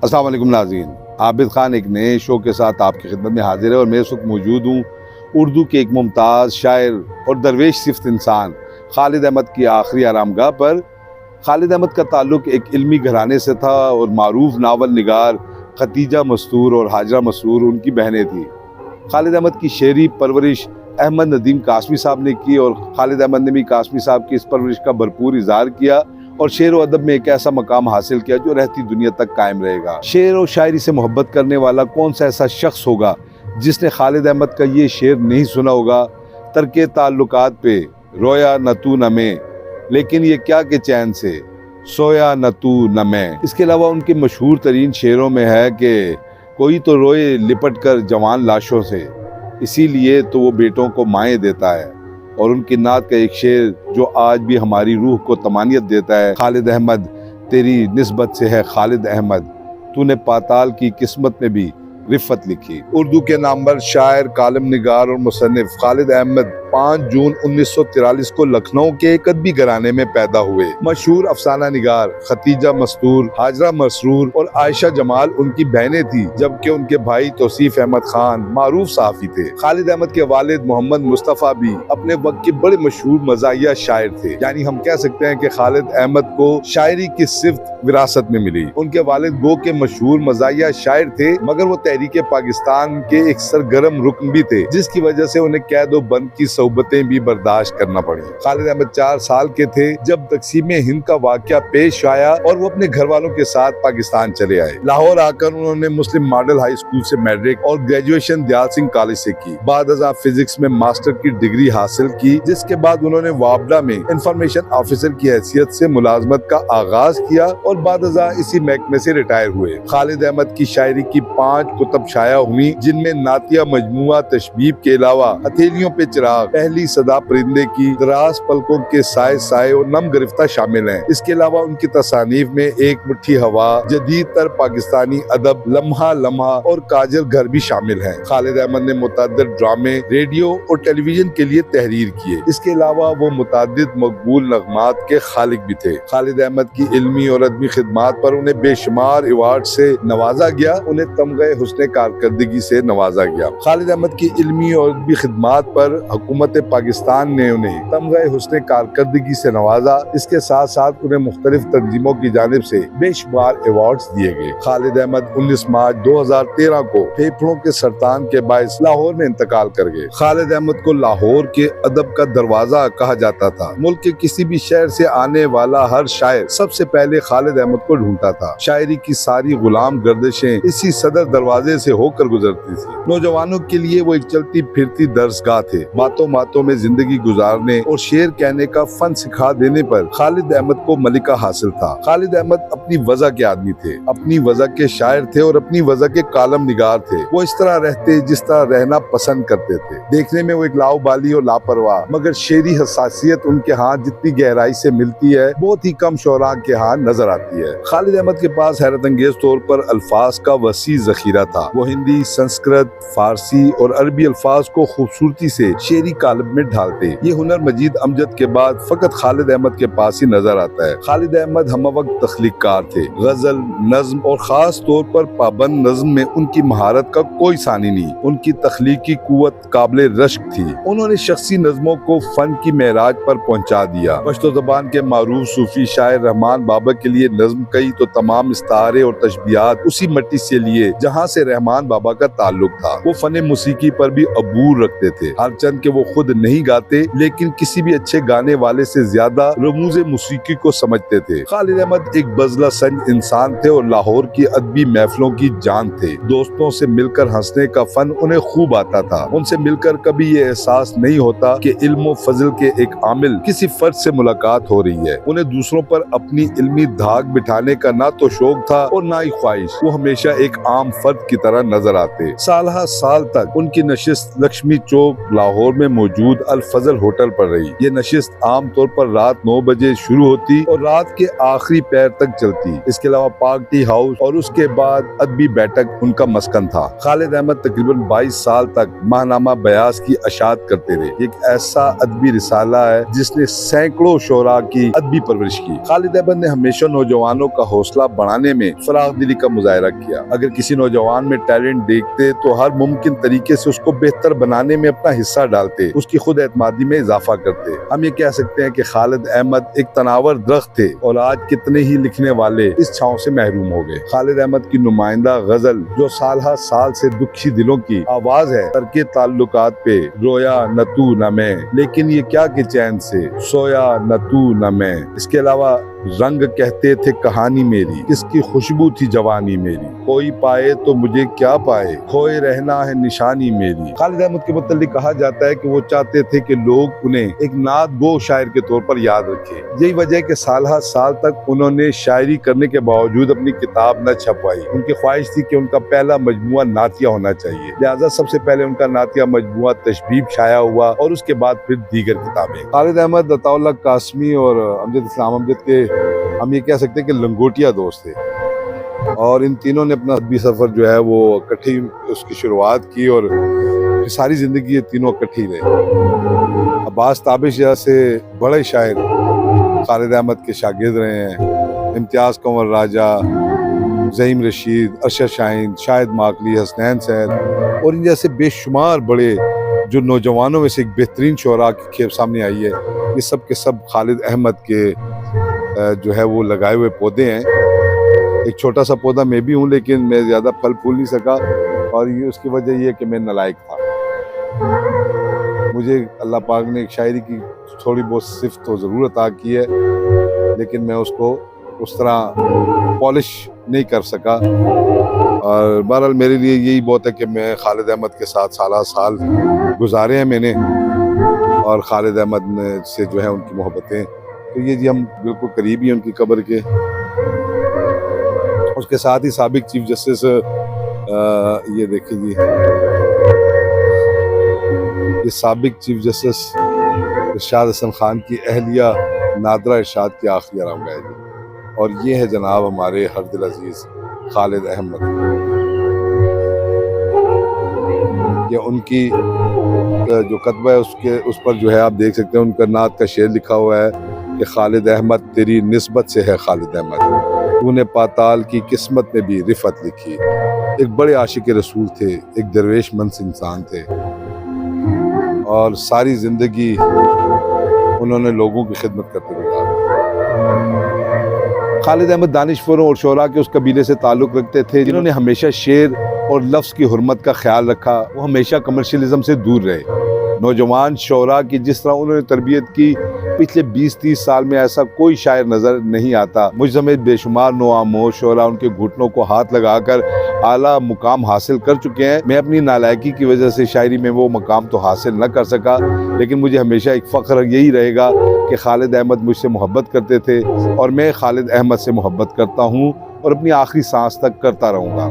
अस्सलाम वालेकुम नाज़रीन, आबिद खान एक नए शो के साथ आपकी खिदमत में हाजिर है और मैं इस वक्त मौजूद हूँ उर्दू के एक मुमताज़ शायर और दरवेश सिफ्त इंसान खालिद अहमद की आखिरी आरामगाह पर। खालिद अहमद का ताल्लुक़ एक इल्मी घराने से था और मारूफ नावल निगार खतीजा मस्तूर और हाजरा मसरूर उनकी बहनें थीं। खालिद अहमद की शेरी परवरिश अहमद नदीम कासमी साहब ने की और खालिद अहमद ने भी कासमी साहब की इस परवरिश का भरपूर इज़हार किया और शेर व अदब में एक ऐसा मकाम हासिल किया जो रहती दुनिया तक कायम रहेगा। शेर और शायरी से मोहब्बत करने वाला कौन सा ऐसा शख्स होगा जिसने खालिद अहमद का ये शेर नहीं सुना होगा। तरके ताल्लुकात पे रोया न तू न मैं, लेकिन ये क्या के चैन से सोया न तू न मैं। इसके अलावा उनके मशहूर तरीन शेरों में है कि कोई तो रोए लिपट कर जवान लाशों से, इसीलिए तो वो बेटों को माएँ देता है। और उनकी नात का एक शेर जो आज भी हमारी रूह को तमानियत देता है, खालिद अहमद तेरी निस्बत से है खालिद अहमद, तूने पाताल की किस्मत में भी रिफ़त लिखी। उर्दू के नामवर शायर, कालम निगार और मुसन्निफ खालिद अहमद 5 जून 1943 को लखनऊ के एक अदबी घराने में पैदा हुए। मशहूर अफसाना निगार खतीजा मस्तूर, हाजरा मसरूर और आयशा जमाल उनकी बहनें थी, जबकि उनके भाई तौसीफ अहमद खान मारूफ सहाफ़ी थे। खालिद अहमद के वालिद मोहम्मद मुस्तफ़ा भी अपने वक्त के बड़े मशहूर मज़ाहिया शायर थे। यानी हम कह सकते हैं कि खालिद अहमद को शायरी की सिफ्त विरासत में मिली। उनके वालिद गो के मशहूर मज़ाहिया शायर थे, मगर वो तहरीके पाकिस्तान के एक सरगर्म रुकन भी थे, जिसकी वजह से उन्हें कैद व बंद की सोबतें भी बर्दाश्त करना पड़ी। खालिद अहमद 4 साल के थे जब तकसीम हिंद का वाक़या पेश आया और वो अपने घर वालों के साथ पाकिस्तान चले आए। लाहौर आकर उन्होंने मुस्लिम मॉडल हाई स्कूल से मैट्रिक और ग्रेजुएशन दयाल सिंह कॉलेज से की। बाद फिजिक्स में मास्टर की डिग्री हासिल की, जिसके बाद उन्होंने वाबडा में इंफॉर्मेशन ऑफिसर की हैसियत से मुलाजमत का आगाज किया और बाद इसी महकमे से रिटायर हुए। खालिद अहमद की शायरी की 5 कुतब शाया हुई, जिनमें नातिया मजमुआ तशबीब के अलावा हथेलियों पे चिराग, पहली सदा परिंदे की, दराज पलकों के साए साए और नम गिरफ्ता शामिल हैं। इसके अलावा उनकी तसानीफ में एक मुट्ठी हवा, जदीद तर पाकिस्तानी अदब, लम्हा लम्हा और काजल घर भी शामिल हैं। खालिद अहमद ने मुतअद्दिद ड्रामे, रेडियो और टेलीविजन के लिए तहरीर किए। इसके अलावा वो मुतअद्दिद मकबूल नगमात के खालिक भी थे। खालिद अहमद की इल्मी और अदबी खिदमत पर उन्हें बेशुमार अवार्ड से नवाजा गया, उन्हें तमग़े हुस्ने कारकर्दगी से नवाजा गया। खालिद अहमद की इल्मी और अदबी खिदमत पर हुकूमत पाकिस्तान ने उन्हें तमग़े हुस्ने कारकर्दगी से नवाजा। इसके साथ साथ उन्हें मुख्तलिफ तंजीमों की जानिब से बेशुमार अवार्ड्स दिए गए। खालिद अहमद 19 मार्च 2013 को फेफड़ों के सरतान के बायस लाहौर में इंतकाल कर गए। खालिद अहमद को लाहौर के अदब का दरवाजा कहा जाता था। मुल्क के किसी भी शहर से आने वाला हर शायर सबसे पहले खालिद अहमद को ढूंढता था। शायरी की सारी गुलाम गर्दिशें इसी सदर दरवाजे से होकर गुजरती थी। नौजवानों के लिए वो एक चलती फिरती दर्सगाह थे। बातों बातों में जिंदगी गुजारने और शेर कहने का फन सिखा देने पर खालिद अहमद को मलिका हासिल था। खालिद अहमद अपनी वजह के आदमी थे, अपनी वजह के शायर थे और अपनी वजह के कालम निगार थे। वो इस तरह रहते जिस तरह रहना पसंद करते थे। देखने में वो एक लाओबाली और लापरवाह, मगर शेरी हसासियत उनके हाथ जितनी गहराई से मिलती है, बहुत ही कम शोरा के हाथ नजर आती है। खालिद अहमद के पास हैरत अंगेज तौर पर अल्फाज का वसी जखीरा था। वो हिंदी, संस्कृत, फारसी और अरबी अल्फाज को खूबसूरती से शेरी कालब में ढालते। ये हुनर मजीद अमजद के बाद फकत खालिद अहमद के पास ही नजर आता है। खालिद अहमद हमवक्त तख्लीकार थे। गजल, नज्म और खास तौर पर पाबंद नज्म में उनकी महारत का कोई सानी नहीं। उनकी तख्लीकी कुव्वत काबिले रश्क थी। उन्होंने शख्सी नज्मों को फन की मेराज पर पहुंचा दिया। पश्तो ज़बान के मारूफ सूफी शायर रहमान बाबा के लिए नज्म कई तो तमाम इस्तारे और तशबीहात उसी मट्टी से लिए जहाँ से रहमान बाबा का ताल्लुक था। वो फने मुसीकी पर भी अबूर रखते थे। हरचंद के वो खुद नहीं गाते, लेकिन किसी भी अच्छे गाने वाले से ज्यादा रमूज़े मुसीकी को समझते थे। खालिद अहमद एक बजला संज इंसान थे और लाहौर की अदबी महफिलों की जान थे। दोस्तों से मिलकर हंसने का फन उन्हें खूब आता था। उनसे मिलकर कभी ये एहसास नहीं होता कि इल्म व फजल के एक आमिल किसी फर्द से मुलाकात हो रही है। उन्हें दूसरों पर अपनी इल्मी धाक बिठाने का ना तो शौक था और ना ही ख्वाहिश। वो हमेशा एक आम फर्द की तरह नजर आते। साल तक उनकी नशिस्त लक्ष्मी चौक लाहौर में मौजूद अल फजल होटल पर रही। ये नशिस्त आम तौर पर रात 9 बजे शुरू होती और रात के आखिरी पैर तक चलती। इसके अलावा पार्क टी हाउस और उसके बाद अदबी बैठक उनका मस्कन था। खालिद अहमद तकरीबन 22 साल तक माहनामा बयास की अशात करते रहे। एक ऐसा अदबी रिसाला है जिसने सैकड़ों शोरा की अदबी परवरिश की। खालिद अहमद ने हमेशा नौजवानों का हौसला बढ़ाने में फराग दिली का मुजाहरा किया। अगर किसी नौजवान में टैलेंट देखते तो हर मुमकिन तरीके से उसको बेहतर बनाने में अपना हिस्सा डालते, उसकी खुद एतमादी में इजाफा करते। हम ये कह सकते हैं कि खालिद अहमद एक तनावर दरख्त थे और आज कितने ही लिखने वाले इस छांव से महरूम हो गए। खालिद अहमद की नुमाइंदा गजल जो साल हर साल से दुखी दिलों की आवाज है, तरके ताल्लुकात पे रोया न तू न मैं, लेकिन ये क्या कि चैन से सोया न तू न मैं। इसके अलावा रंग कहते थे कहानी मेरी, किसकी खुशबू थी जवानी मेरी, कोई पाए तो मुझे क्या पाए, खोए रहना है निशानी मेरी। खालिद अहमद के मुतल्लिक कहा जाता है कि वो चाहते थे कि लोग उन्हें एक नात गो शायर के तौर पर याद रखें। यही वजह है कि साल हर साल तक उन्होंने शायरी करने के बावजूद अपनी किताब न छपवाई। उनकी ख्वाहिश थी कि उनका पहला मजमुआ नातिया होना चाहिए, लिहाजा सबसे पहले उनका नातिया मजमुआ तशबीब शाया हुआ और उसके बाद फिर दीगर किताबें। खालिद अहमद, अताउल्लाह कासमी और अमजद इस्लाम अमजद के हम ये कह सकते हैं कि लंगोटिया दोस्त थे और इन तीनों ने अपना अदबी सफर जो है वो इकट्ठी उसकी शुरुआत की और सारी जिंदगी ये तीनों इकट्ठी रहे। अब्बास ताबिश जैसे बड़े शायर खालिद अहमद के शागिर्द रहे हैं। इम्तियाज कंवर राजा, ज़हीम रशीद, अरशद शाहीन, शाहिद माकली, हसनैन सैद और इन जैसे बेशुमार बड़े जो नौजवानों में से एक बेहतरीन शोरा की खेप सामने आई है, ये सब के सब खालिद अहमद के जो है वो लगाए हुए पौधे हैं। एक छोटा सा पौधा मैं भी हूँ, लेकिन मैं ज़्यादा फल फूल नहीं सका और ये उसकी वजह ये है कि मैं नालायक था। मुझे अल्लाह पाक ने एक शायरी की थोड़ी बहुत सिफ्त तो ज़रूर अता की है, लेकिन मैं उसको उस तरह पॉलिश नहीं कर सका। और बहरहाल मेरे लिए यही बहुत है कि मैं खालिद अहमद के साथ साल गुजारे हैं मैंने, और खालिद अहमद ने से जो है उनकी मोहब्बतें, तो ये जी हम बिल्कुल करीब ही हैं उनकी कब्र के। उसके साथ ही साबिक चीफ जस्टिस ये देखिए जी, ये साबिक चीफ जस्टिस इरशाद हसन खान की अहलिया नादरा इरशाद की आखिरी आरामगाह जी, और ये है जनाब हमारे हर दिल अजीज खालिद अहमद। ये उनकी जो कतबा है उसके उस पर जो है आप देख सकते हैं उनका नात का शेर लिखा हुआ है कि खालिद अहमद तेरी निस्बत से है खालिद अहमद, तूने पाताल की किस्मत में भी रिफत लिखी। एक बड़े आशिक रसूल थे, एक दरवेश मंस इंसान थे और सारी जिंदगी उन्होंने लोगों की खिदमत करते गुजारी। खालिद अहमद दानिशवरों और शोरा के उस कबीले से ताल्लुक़ रखते थे जिन्होंने हमेशा शेर और लफ्ज़ की हुर्मत का ख्याल रखा। वो हमेशा कमर्शियलिज्म से दूर रहे। नौजवान शोरा की जिस तरह उन्होंने तरबियत की, पिछले 20-30 साल में ऐसा कोई शायर नज़र नहीं आता। मुझ समेत बेशुमार नौआमोश शोरा उनके घुटनों को हाथ लगाकर आला मुकाम हासिल कर चुके हैं। मैं अपनी नालायकी की वजह से शायरी में वो मकाम तो हासिल न कर सका, लेकिन मुझे हमेशा एक फ़ख्र यही रहेगा कि खालिद अहमद मुझसे मोहब्बत करते थे और मैं खालिद अहमद से मोहब्बत करता हूँ और अपनी आखिरी सांस तक करता रहूँगा।